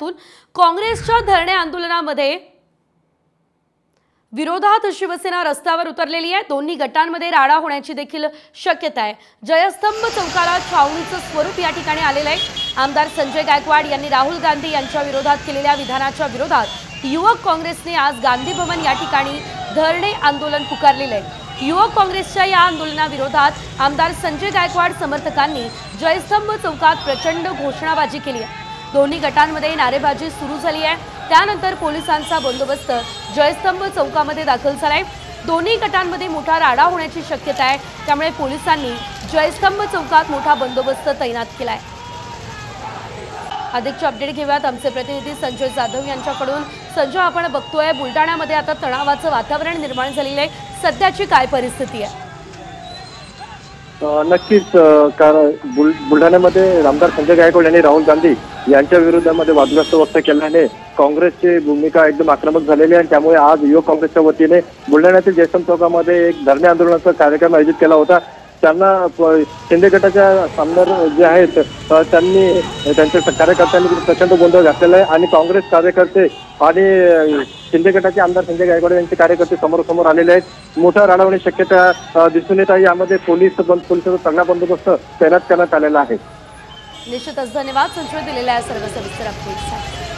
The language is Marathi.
बातम्यातून काँग्रेसच्या धरणे आंदोलनामध्ये विरोधात शिवसेना रस्त्यावर उतरलेली आहे। दोन्ही गटांमध्ये राडा होण्याची देखील शक्यता आहे। जयस्तंभ चौकाला छावणीचं स्वरूप या ठिकाणी आलेलं आहे। आमदार संजय गायकवाड यांनी राहुल गांधी यांच्या विरोधात केलेल्या विधानाच्या विरोधात युवक काँग्रेसने आज गांधी भवन या ठिकाणी धरणे आंदोलन पुकारलेलं आहे। युवक काँग्रेसच्या या आंदोलनाविरोधात आमदार संजय गायकवाड समर्थकांनी जयस्तंभ चौकात प्रचंड घोषणाबाजी केली आहे। दोन्ही गटांमध्ये नारेबाजी सुरू झाली आहे। त्यानंतर पोलिसांचा बंदोबस्त जयस्तंभ चौकामध्ये दाखल झालाय। दोन्ही गटांमध्ये मोठा राडा होण्याची शक्यता आहे, त्यामुळे पोलिसांनी जयस्तंभ चौकात मोठा बंदोबस्त तैनात केलाय। अधिकचे अपडेट घेऊयात आमचे प्रतिनिधी संजय जाधव यांच्याकडून। संजय, आपण बघतोय बुलढाण्यामध्ये आता तणावाचं वातावरण निर्माण झालेलं आहे, सध्याची काय परिस्थिती आहे? नक्कीच, कारण बुलढाण्यामध्ये आमदार संजय गायकवाड यांनी राहुल गांधी यांच्या विरोधामध्ये वादग्रस्त वक्तव्य केल्याने काँग्रेसची भूमिका एकदम आक्रमक झालेली आहे आणि त्यामुळे आज युवक काँग्रेसच्या वतीने बुलढाण्यातील जयस्तंभ चौकामध्ये एक धरणे आंदोलनाचा कार्यक्रम आयोजित केला होता। त्यांना शिंदे गटाच्या आमदार जे आहेत त्यांनी त्यांच्या कार्यकर्त्यांनी प्रचंड गोंधळ घातलेला आहे आणि काँग्रेस कार्यकर्ते आणि शिंदे गटाचे आमदार संजय गायकवाड यांचे कार्यकर्ते समोर आलेले आहेत। मोठा राडा होण्याची शक्यता दिसून येत आहे। यामध्ये पोलिसांचा चांगला बंदोबस्त तैनात करण्यात आलेला आहे। निश्चितच धन्यवाद संजय, दिलेल्या सर्व सविस्तर अपडेट्ससाठी।